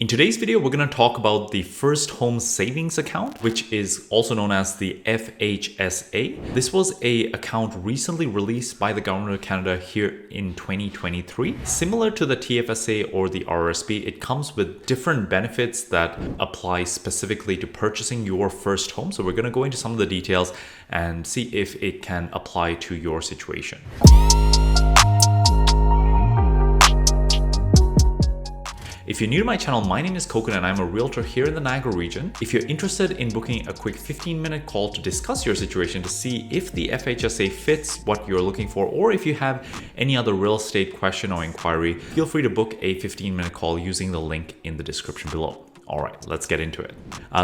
In today's video, we're going to talk about the First Home Savings Account, which is also known as the FHSA. This was an account recently released by the Government of Canada here in 2023. Similar to the TFSA or the RRSP, it comes with different benefits that apply specifically to purchasing your first home. So we're going to go into some of the details and see if it can apply to your situation. If you're new to my channel, my name is Koukun and I'm a realtor here in the Niagara region. If you're interested in booking a quick 15-minute call to discuss your situation to see if the FHSA fits what you're looking for, or if you have any other real estate question or inquiry, feel free to book a 15-minute call using the link in the description below. All right, let's get into it.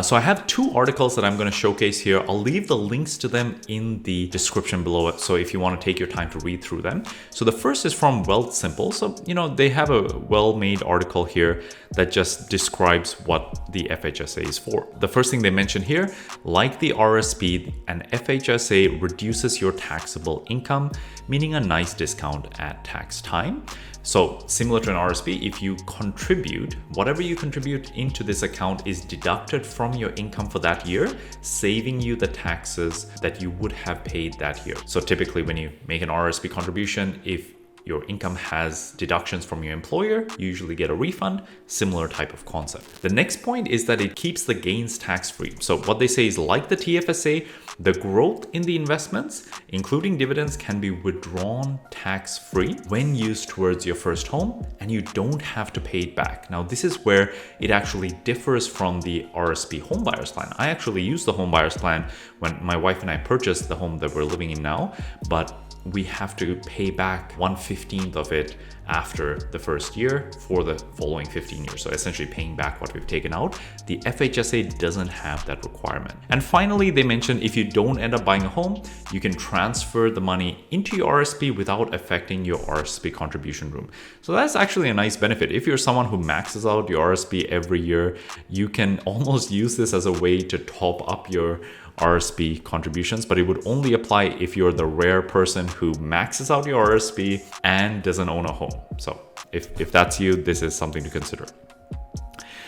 So I have two articles that I'm going to showcase here. I'll leave the links to them in the description below. So if you want to take your time to read through them. So the first is from Wealthsimple. So, they have a well-made article here that just describes what the FHSA is for. The first thing they mention here, like the RSP, an FHSA reduces your taxable income, meaning a nice discount at tax time. So similar to an RSP, if you contribute, whatever you contribute into this account is deducted from your income for that year, saving you the taxes that you would have paid that year. So typically when you make an RSP contribution, if your income has deductions from your employer, you usually get a refund, similar type of concept. The next point is that it keeps the gains tax-free. So what they say is, like the TFSA, the growth in the investments, including dividends, can be withdrawn tax-free when used towards your first home, and you don't have to pay it back. Now, this is where it actually differs from the RSP home buyers plan. I actually used the home buyers plan when my wife and I purchased the home that we're living in now, but we have to pay back 1/15 of it after the first year for the following 15 years. So essentially paying back what we've taken out. The FHSA doesn't have that requirement. And finally, they mentioned if you don't end up buying a home, you can transfer the money into your RSP without affecting your RSP contribution room. So that's actually a nice benefit. If you're someone who maxes out your RSP every year, you can almost use this as a way to top up your RSP contributions, but it would only apply if you're the rare person who maxes out your RSP and doesn't own a home. So if that's you, this is something to consider.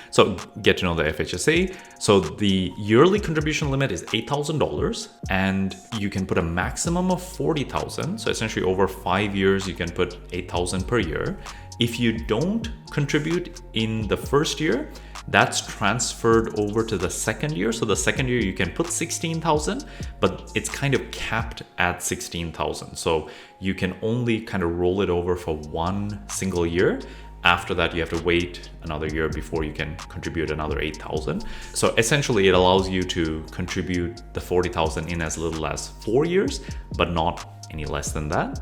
So get to know the FHSA. So the yearly contribution limit is $8,000 and you can put a maximum of $40,000. So essentially over 5 years, you can put $8,000 per year. If you don't contribute in the first year, that's transferred over to the second year. So the second year you can put $16,000, but it's kind of capped at $16,000. So you can only kind of roll it over for one single year. After that, you have to wait another year before you can contribute another $8,000. So essentially it allows you to contribute the $40,000 in as little as 4 years, but not any less than that.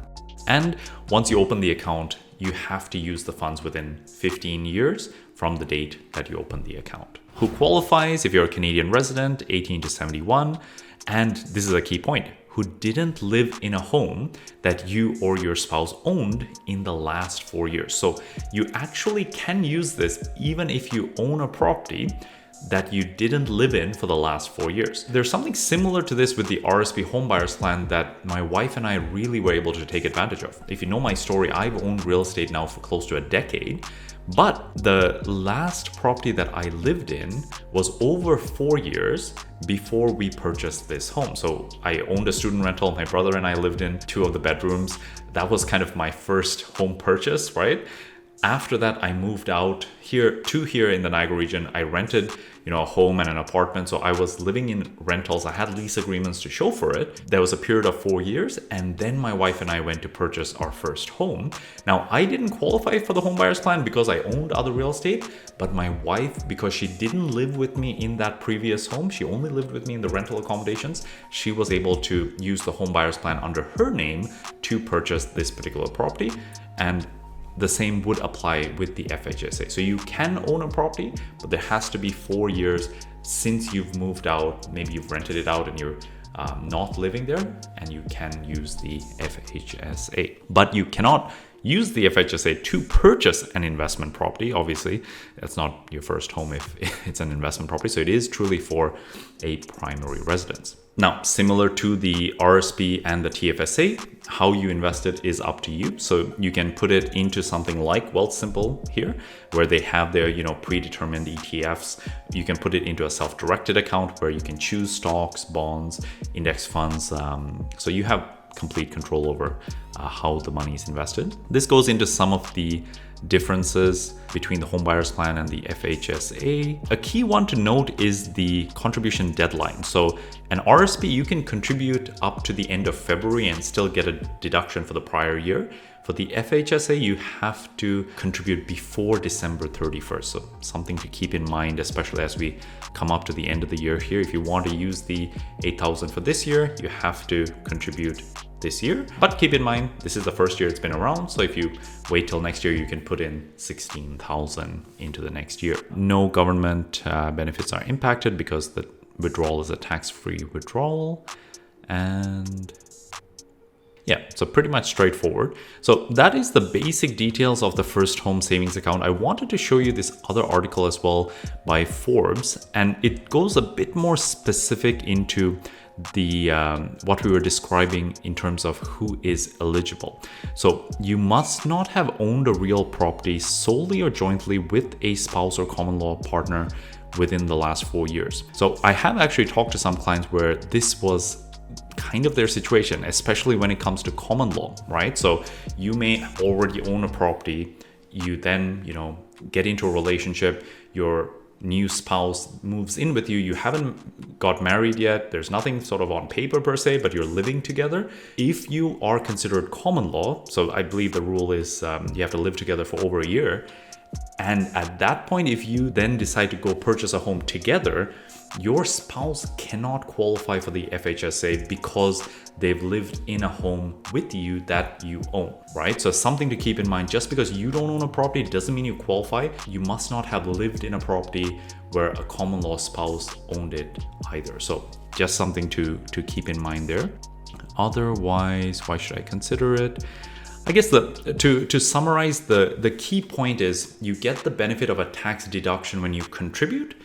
And once you open the account, you have to use the funds within 15 years from the date that you open the account. Who qualifies? If you're a Canadian resident, 18 to 71, and this is a key point, who didn't live in a home that you or your spouse owned in the last 4 years. So you actually can use this even if you own a property that you didn't live in for the last 4 years. There's something similar to this with the RSP homebuyers plan that my wife and I really were able to take advantage of. If you know my story, I've owned real estate now for close to a decade, but the last property that I lived in was over 4 years before we purchased this home. So I owned a student rental. My brother and I lived in 2 of the bedrooms. That was kind of my first home purchase, right? After that, I moved out here in the Niagara region. I rented, a home and an apartment. So I was living in rentals. I had lease agreements to show for it. There was a period of 4 years. And then my wife and I went to purchase our first home. Now, I didn't qualify for the home buyers plan because I owned other real estate. But my wife, because she didn't live with me in that previous home, she only lived with me in the rental accommodations. She was able to use the home buyers plan under her name to purchase this particular property. And the same would apply with the FHSA. So you can own a property, but there has to be 4 years since you've moved out. Maybe you've rented it out and you're not living there, and you can use the FHSA. But you cannot use the FHSA to purchase an investment property. Obviously, that's not your first home if it's an investment property. So it is truly for a primary residence. Now, similar to the RSP and the TFSA, how you invest it is up to you. So you can put it into something like Wealthsimple here, where they have their, predetermined ETFs. You can put it into a self-directed account where you can choose stocks, bonds, index funds. So you have complete control over how the money is invested. This goes into some of the differences between the home buyers plan and the FHSA. A key one to note is the contribution deadline. So an RSP, you can contribute up to the end of February and still get a deduction for the prior year. For the FHSA, you have to contribute before December 31st. So something to keep in mind, especially as we come up to the end of the year here. If you want to use the $8,000 for this year, you have to contribute this year. But keep in mind, this is the first year it's been around. So if you wait till next year, you can put in $16,000 into the next year. No government benefits are impacted because the withdrawal is a tax-free withdrawal. And yeah, so pretty much straightforward. So that is the basic details of the first home savings account. I wanted to show you this other article as well by Forbes, and it goes a bit more specific into the what we were describing in terms of who is eligible. So you must not have owned a real property solely or jointly with a spouse or common law partner within the last 4 years. So I have actually talked to some clients where this was kind of their situation, especially when it comes to common law, right? So you may already own a property, you then, get into a relationship, your new spouse moves in with you, you haven't got married yet, there's nothing sort of on paper per se, but you're living together. If you are considered common law, so I believe the rule is you have to live together for over a year. And at that point, if you then decide to go purchase a home together, your spouse cannot qualify for the FHSA because they've lived in a home with you that you own, right? So something to keep in mind, just because you don't own a property doesn't mean you qualify. You must not have lived in a property where a common law spouse owned it either. So just something to keep in mind there. Otherwise, why should I consider it? I guess to summarize, the key point is you get the benefit of a tax deduction when you contribute,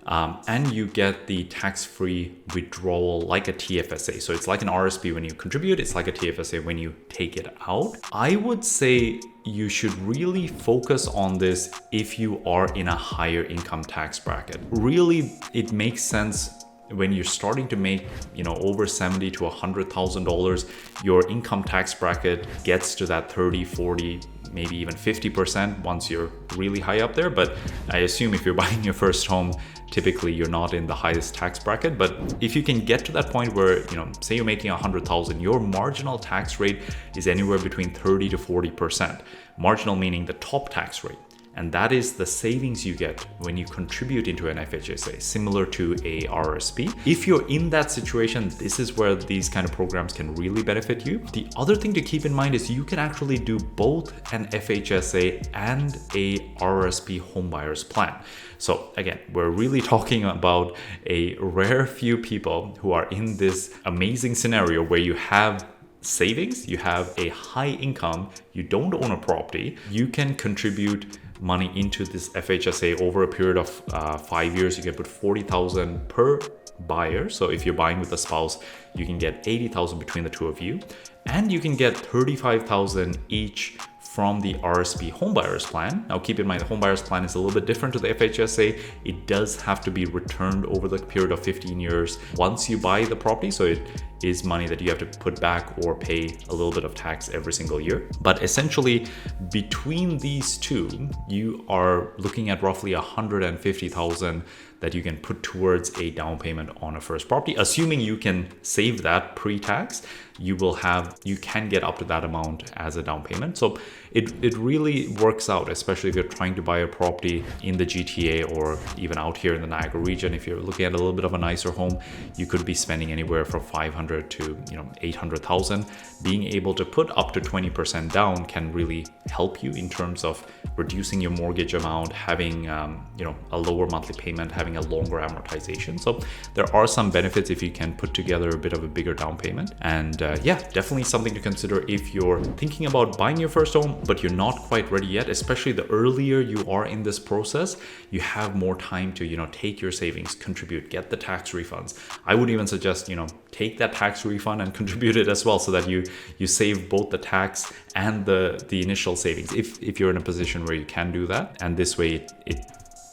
and you get the tax-free withdrawal like a TFSA. So it's like an RSP when you contribute, it's like a TFSA when you take it out. I would say you should really focus on this if you are in a higher income tax bracket. Really, it makes sense when you're starting to make, over $70,000 to $100,000, your income tax bracket gets to that 30, 40, maybe even 50% once you're really high up there. But I assume if you're buying your first home, typically you're not in the highest tax bracket. But if you can get to that point where, say you're making $100,000, your marginal tax rate is anywhere between 30 to 40%. Marginal meaning the top tax rate. And that is the savings you get when you contribute into an FHSA, similar to a RSP. If you're in that situation, this is where these kind of programs can really benefit you. The other thing to keep in mind is you can actually do both an FHSA and a RSP homebuyers plan. So again, we're really talking about a rare few people who are in this amazing scenario where you have savings, you have a high income, you don't own a property, you can contribute money into this FHSA over a period of 5 years. You can put $40,000 per buyer. So if you're buying with a spouse, you can get $80,000 between the two of you, and you can get $35,000 each from the RSP homebuyers plan. Now keep in mind, the homebuyers plan is a little bit different to the FHSA. It does have to be returned over the period of 15 years once you buy the property. So it is money that you have to put back or pay a little bit of tax every single year. But essentially, between these two, you are looking at roughly $150,000 that you can put towards a down payment on a first property. Assuming you can save that pre-tax, you can get up to that amount as a down payment. So it really works out, especially if you're trying to buy a property in the GTA or even out here in the Niagara region. If you're looking at a little bit of a nicer home, you could be spending anywhere from $500,000 to $800,000. Being able to put up to 20% down can really help you in terms of reducing your mortgage amount, having a lower monthly payment, having a longer amortization. So there are some benefits if you can put together a bit of a bigger down payment, and yeah, definitely something to consider if you're thinking about buying your first home, but you're not quite ready yet. Especially the earlier you are in this process, you have more time to, take your savings, contribute, get the tax refunds. I would even suggest, take that tax refund and contribute it as well, so that you save both the tax and the initial savings, if you're in a position where you can do that. And this way it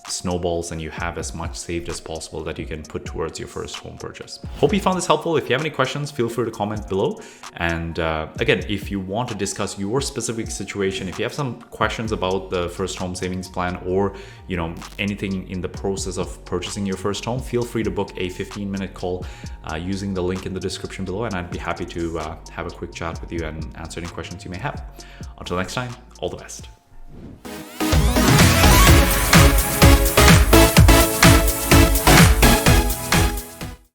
snowballs and you have as much saved as possible that you can put towards your first home purchase. Hope you found this helpful. If you have any questions, feel free to comment below. And again, if you want to discuss your specific situation, if you have some questions about the first home savings plan, or anything in the process of purchasing your first home, feel free to book a 15-minute call using the link in the description below, and I'd be happy to have a quick chat with you and answer any questions you may have. Until next time, all the best.